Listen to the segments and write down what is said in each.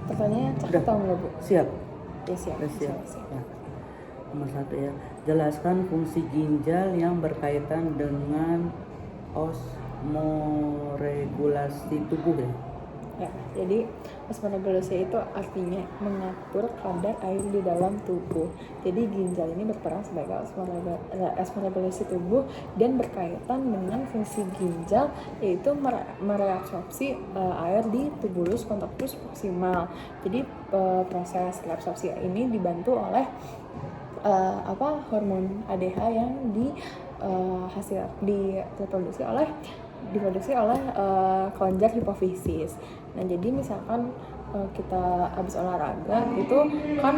Pertanyaannya cakap Udah. atau enggak Bu? Siap. Ya siap. Udah siap. Siap. Nah, nomor 1 ya. Jelaskan fungsi ginjal yang berkaitan dengan osmoregulasi tubuh ya. Ya, jadi osmoregulasi itu artinya mengatur kadar air di dalam tubuh. Jadi ginjal ini berperan sebagai osmoregulasi tubuh dan berkaitan dengan fungsi ginjal, yaitu mereabsorpsi air di tubulus contractus proximal. Jadi proses reabsorpsi ini dibantu oleh hormon ADH yang diproduksi oleh kelenjar hipofisis. Nah, jadi misalkan kita habis olahraga itu kan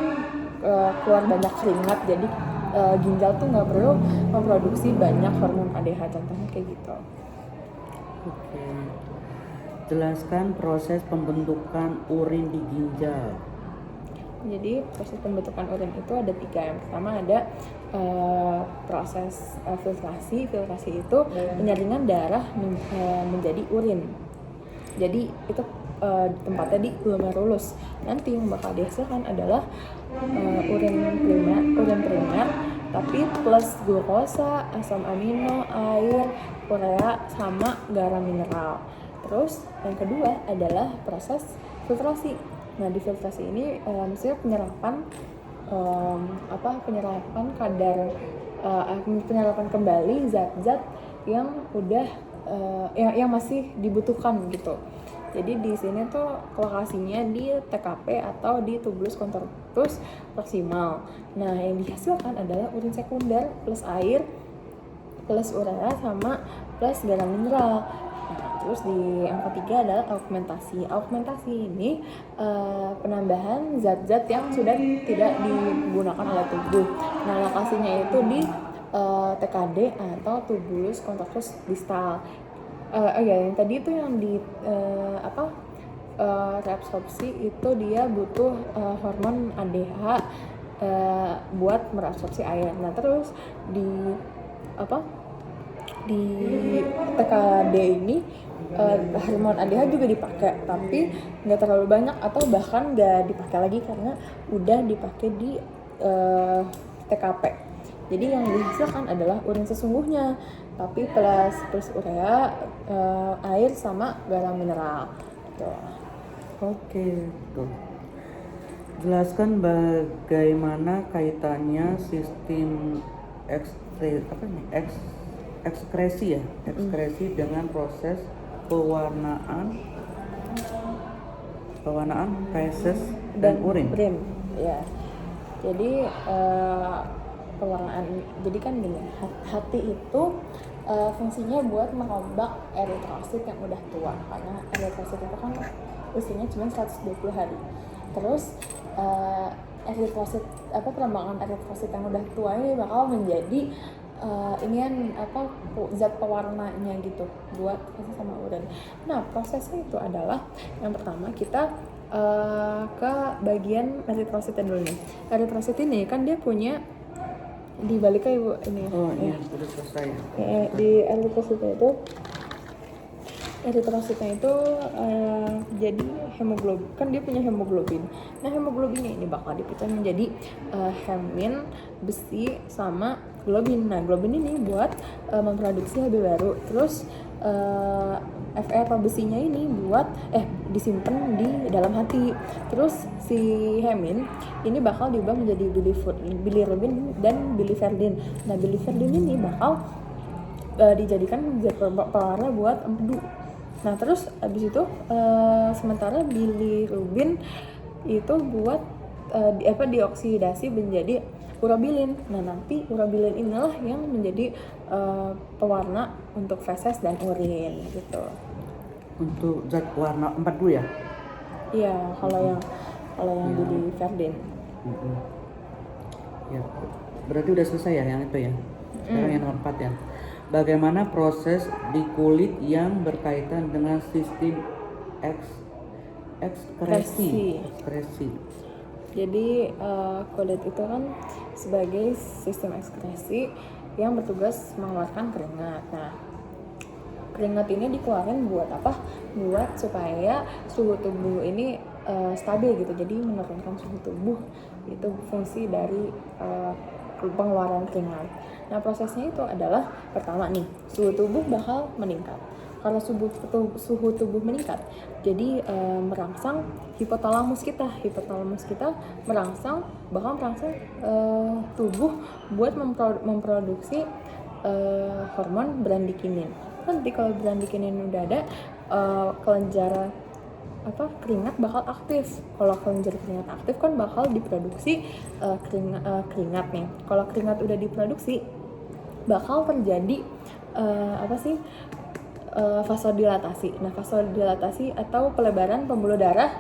keluar banyak keringat, jadi ginjal tuh nggak perlu memproduksi banyak hormon ADH, contohnya kayak gitu. Oke. Jelaskan proses pembentukan urin di ginjal. Jadi proses pembentukan urin itu ada 3. Yang pertama ada proses filtrasi. Filtrasi itu penyaringan darah menjadi urin. Jadi itu tempatnya di glomerulus. Nanti yang bakal dihasilkan adalah urin primer, tapi plus glukosa, asam amino, air, urea, sama garam mineral. Terus yang kedua adalah proses filtrasi. Nah, di filtrasi ini maksudnya penyerapan kembali zat-zat yang udah yang masih dibutuhkan gitu. Jadi di sini tuh lokasinya di TKP atau di tubulus contractus proximal. Nah, yang dihasilkan adalah urin sekunder plus air plus urea sama plus garam mineral. Nah, terus di yang ketiga adalah augmentasi. Augmentasi ini penambahan zat-zat yang sudah tidak digunakan oleh tubuh. Nah, lokasinya itu di TKD atau tubulus contractus distal. Yang tadi itu yang di reabsorpsi itu dia butuh hormon ADH buat mereabsorpsi air. Nah, terus di TKD ini hormon ADH juga dipakai, tapi nggak terlalu banyak atau bahkan nggak dipakai lagi karena udah dipakai di TKP. Jadi yang dihasilkan adalah urin sesungguhnya, tapi plus urea, air sama garam mineral. Gitu. Oke, tuh. Jelaskan bagaimana kaitannya sistem ekskresi dengan proses pewarnaan feses dan urin. Ya. Jadi pewarnaan. Jadi kan gini, hati itu fungsinya buat merombak eritrosit yang udah tua, karena eritrosit itu kan usianya cuma 120 hari. Terus perombakan eritrosit yang udah tua ini bakal menjadi zat pewarnanya gitu buat feses sama urin. Nah, prosesnya itu adalah yang pertama kita ke bagian eritrositnya dulu nih. Eritrosit ini kan dia punya di baliknya Ibu ini. Oh iya, sudah selesai. Di eritrositnya itu jadi hemoglobin, kan dia punya hemoglobin. Nah, hemoglobinnya ini bakal dipecah menjadi hemin, besi, sama globin. Nah, globin ini buat memproduksi Hb baru. Terus Fe atau besinya ini buat disimpan di dalam hati. Terus si hemin ini bakal diubah menjadi bilirubin dan biliverdin. Nah, biliverdin ini bakal dijadikan zat pewarna buat empedu. Nah, terus abis itu sementara bilirubin itu buat dioksidasi menjadi urobilin. Nah, nanti urobilin inilah yang menjadi pewarna untuk feses dan urin gitu. Untuk zat warna empedu ya? Iya, kalau yang biliverdin. Ya, berarti udah selesai ya yang itu ya. Sekarang yang nomor 4 ya. Bagaimana proses di kulit yang berkaitan dengan sistem ekskresi? Jadi kulit itu kan sebagai sistem ekskresi yang bertugas mengeluarkan keringat. Nah, keringat ini dikeluarin buat apa? Buat supaya suhu tubuh ini stabil gitu, jadi menurunkan suhu tubuh. Itu fungsi dari pengeluaran keringat. Nah, prosesnya itu adalah pertama nih, suhu tubuh bakal meningkat. Kalau suhu tubuh meningkat, jadi merangsang hipotalamus kita. Hipotalamus kita bakal merangsang tubuh buat memproduksi hormon bradikinin. Nanti kalau bradikinin udah ada, kelenjar keringat bakal aktif. Kalau kelenjar keringat aktif kan bakal diproduksi keringat nih. Kalau keringat udah diproduksi, bakal terjadi vasodilatasi. Nah, vasodilatasi atau pelebaran pembuluh darah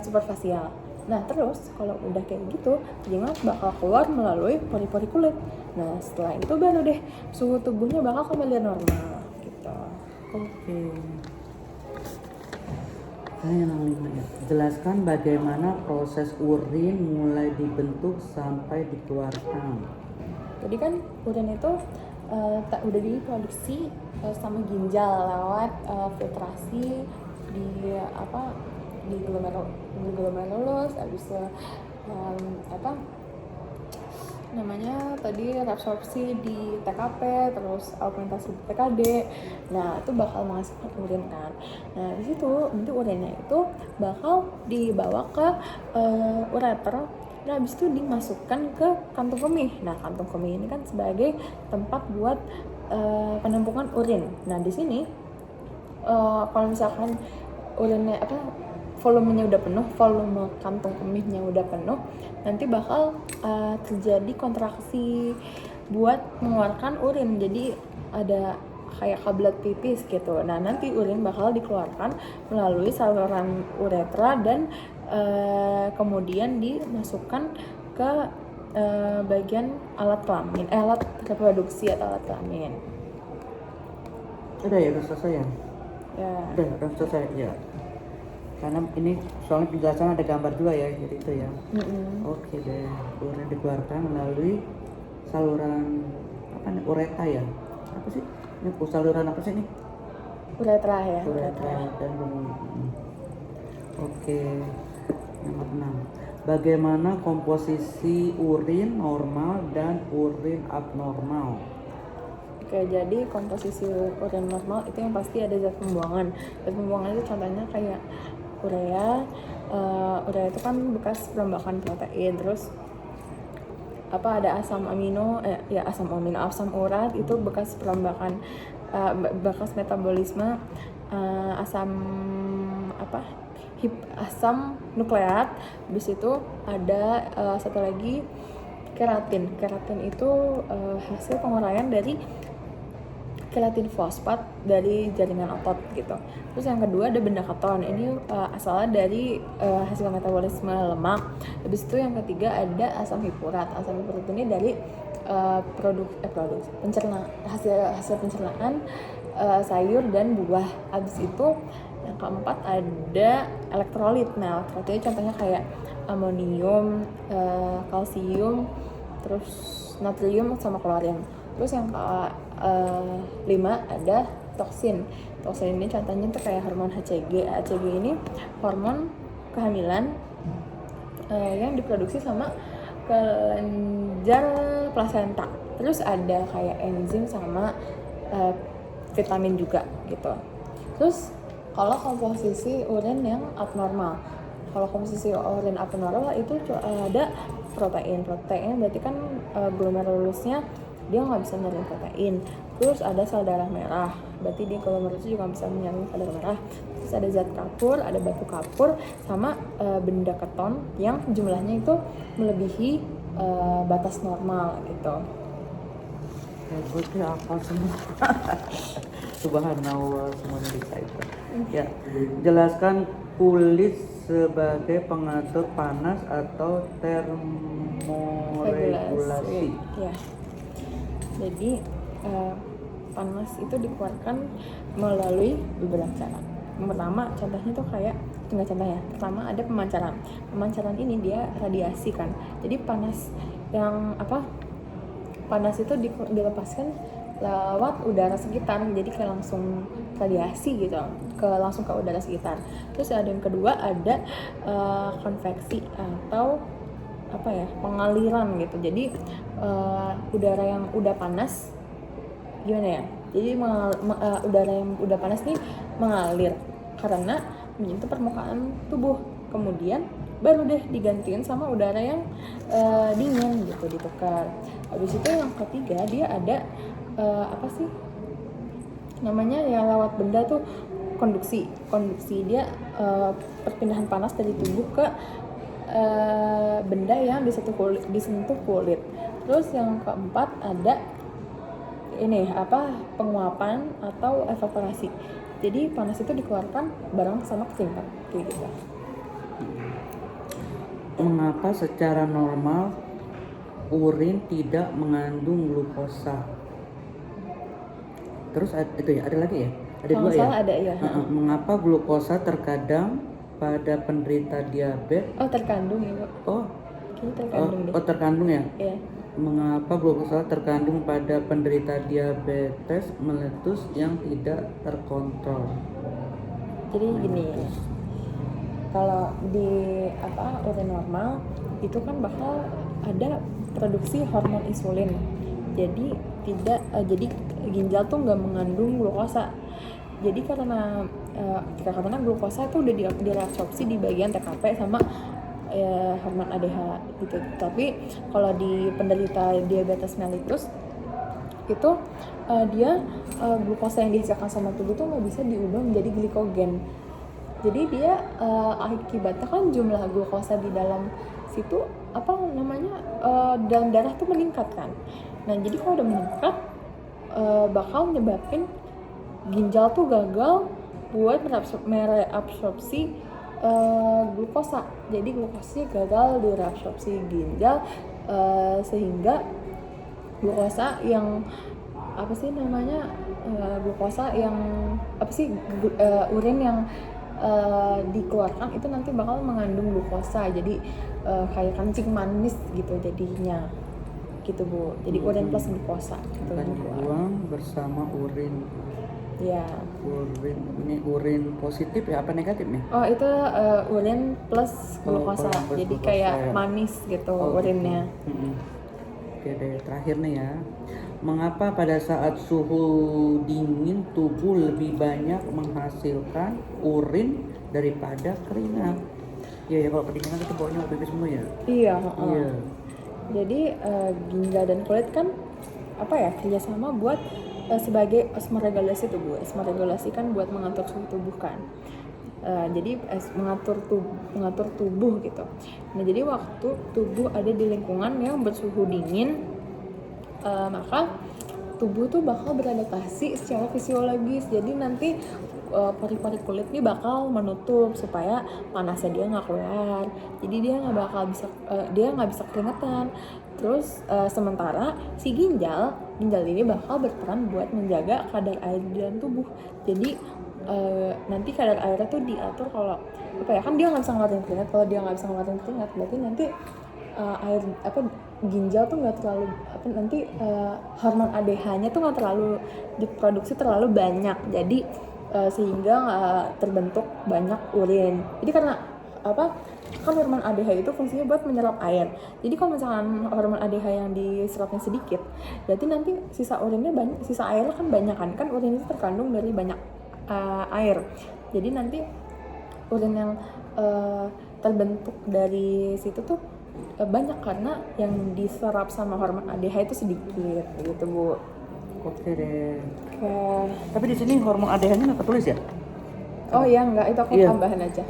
superfasial. Nah, terus kalau udah kayak gitu, keringat bakal keluar melalui pori-pori kulit. Nah, setelah itu baru deh suhu tubuhnya bakal kembali normal gitu. Oke. Yang 5 ya. Jelaskan bagaimana proses urin mulai dibentuk sampai dikeluarkan. Jadi kan urin itu udah diproduksi sama ginjal lewat filtrasi di glomerulus, habis tadi reabsorpsi di TKP, terus augmentasi di TKD. Nah, itu bakal menghasilkan urin kan. Nah, di situ nanti urinnya itu bakal dibawa ke ureter. Nah, habis itu dimasukkan ke kantung kemih. Nah, kantung kemih ini kan sebagai tempat buat penampungan urin. Nah, di sini kalau misalkan urinnya volumenya udah penuh, volume kantung kemihnya udah penuh, nanti bakal terjadi kontraksi buat mengeluarkan urin. Jadi ada kayak kablet pipis gitu. Nah, nanti urin bakal dikeluarkan melalui saluran uretra dan kemudian dimasukkan ke bagian alat kelamin, alat reproduksi atau alat kelamin. Udah ya, udah selesai ya? Ya. Udah selesai ya. Karena ini soalnya penjelasan ada gambar juga ya, jadi itu ya. Oke deh, urin dikeluarkan melalui saluran uretra ya? Apa sih? Ini saluran apa sih ini? Uretra ya. Uretra dan Oke. Nomor 6. Bagaimana komposisi urin normal dan urin abnormal? Oke, jadi komposisi urin normal itu yang pasti ada zat pembuangan. Zat pembuangan itu contohnya kayak urea. Urea itu kan bekas perombakan protein. Terus ada asam urat itu bekas perombakan bekas metabolisme asam nukleat. Habis itu ada satu lagi keratin. Keratin itu hasil penguraian dari keratin fosfat dari jaringan otot gitu. Terus yang kedua ada benda keton. Ini asalnya dari hasil metabolisme lemak. Habis itu yang ketiga ada asam hipurat. Asam hipurat ini dari hasil pencernaan sayur dan buah. Habis itu yang keempat ada elektrolit. Nah, elektrolitnya contohnya kayak amonium, kalsium, terus natrium sama klorin. Terus yang ke-5 ada toksin. Toksin ini contohnya tuh kayak hormon HCG. HCG ini hormon kehamilan yang diproduksi sama kelenjar plasenta. Terus ada kayak enzim sama vitamin juga gitu. Terus kalau komposisi urin yang abnormal, kalau komposisi urin abnormal itu ada protein berarti kan glomerulusnya dia nggak bisa menyaring protein. Terus ada sel darah merah, berarti di glomerulus juga bisa menyaring sel darah merah. Terus ada zat kapur, ada batu kapur, sama benda keton yang jumlahnya itu melebihi batas normal gitu. Berarti apa semua? Subhanallah, semuanya bisa itu. Ya, jelaskan kulit sebagai pengatur panas atau termoregulasi. Ya. Jadi panas itu dikeluarkan melalui beberapa cara. Yang pertama contohnya tuh kayak tinggal contoh ya. Pertama ada pemancaran. Pemancaran ini dia radiasi kan. Jadi panas itu dilepaskan lewat udara sekitar, jadi kayak langsung radiasi gitu, langsung ke udara sekitar. Terus ada yang kedua ada konveksi atau apa ya, pengaliran gitu. Jadi udara yang udah panas gimana ya? Jadi udara yang udah panas nih mengalir karena menyentuh permukaan tubuh. Kemudian baru deh digantiin sama udara yang dingin gitu, ditukar. Habis itu yang ketiga dia ada apa sih namanya, yang lewat benda tuh konduksi. Dia perpindahan panas dari tubuh ke benda yang disentuh kulit. Terus yang keempat ada ini apa, penguapan atau evaporasi. Jadi panas itu dikeluarkan bareng sama keringat kayak gitu. Mengapa secara normal urin tidak mengandung glukosa? Terus itu ya, ada lagi ya? Ada Kalau dua ya? salah ada ya. Mengapa glukosa terkadang pada penderita diabetes? Oh, terkandung ya, Bu. Oh, Kayaknya terkandung deh. terkandung ya? Iya. Mengapa glukosa terkandung pada penderita diabetes meletus yang tidak terkontrol? Jadi gini, kalau di urin normal itu kan bakal ada produksi hormon insulin. Jadi jadi ginjal tuh nggak mengandung glukosa. Jadi karena glukosa itu udah diabsorpsi di bagian TKP sama hormon ADH gitu. Tapi kalau di penderita diabetes mellitus itu dia glukosa yang dihasilkan sama tubuh tuh nggak bisa diubah menjadi glikogen. Jadi dia akibatnya kan jumlah glukosa di dalam situ dalam darah tuh meningkat kan. Nah jadi kalau udah meningkat bakal menyebabkan ginjal tuh gagal buat mereabsorpsi glukosa. Jadi glukosanya gagal direabsorpsi ginjal sehingga glukosa yang urin yang dikeluarkan itu nanti bakal mengandung glukosa. Jadi kayak kencing manis gitu jadinya gitu, Bu. Jadi urin plus glukosa gitu Akan dibuang bersama urin. Ya. Urin positif ya apa negatif nih? Oh, itu urin plus glukosa. Urin plus Jadi glukosa, kayak ya. manis gitu Oh, urinnya. gitu. Oke deh, terakhir nih ya. Mengapa pada saat suhu dingin tubuh lebih banyak menghasilkan urin daripada keringat? Ya kalau kedinginan itu baunya pipis semua ya? Iya. Iya. Jadi ginjal dan kulit kan kerjasama buat sebagai osmoregulasi tubuh. Osmoregulasi kan buat mengatur suhu tubuh kan. Jadi mengatur tubuh gitu. Nah jadi waktu tubuh ada di lingkungan yang bersuhu dingin, maka tubuh tuh bakal beradaptasi secara fisiologis. Jadi nanti pori-pori kulit nih bakal menutup supaya panasnya dia nggak keluar. Jadi dia nggak bisa keringetan. Terus sementara si ginjal ini bakal berperan buat menjaga kadar air di dalam tubuh. Jadi nanti kadar airnya tuh diatur kalau kan dia nggak bisa ngeluarin keringat. Kalau dia nggak bisa ngeluarin keringat berarti nanti ginjal tuh nggak terlalu hormon ADH-nya tuh nggak terlalu diproduksi terlalu banyak. Jadi sehingga nggak terbentuk banyak urin. Jadi karena kan hormon ADH itu fungsinya buat menyerap air. Jadi kalau misalkan hormon ADH yang diserapnya sedikit, berarti nanti sisa urinnya banyak, sisa airnya kan banyak kan urin itu terkandung dari banyak air. Jadi nanti urin yang terbentuk dari situ tuh banyak karena yang diserap sama hormon ADH itu sedikit gitu, Bu. Oke deh. Oke. Tapi di sini hormon ADH-nya nggak ketulis ya? Oh iya, enggak, itu aku tambahan aja.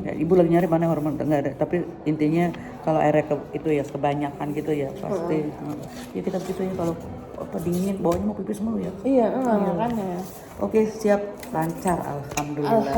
Ya, Ibu lagi nyari mana hormon, nggak ada. Tapi intinya kalau airnya kebanyakan gitu ya pasti. Ya kita begitu ya, kalau dingin bawahnya mau pipis mulu ya. Iya, makanya. Oke, siap, lancar, alhamdulillah.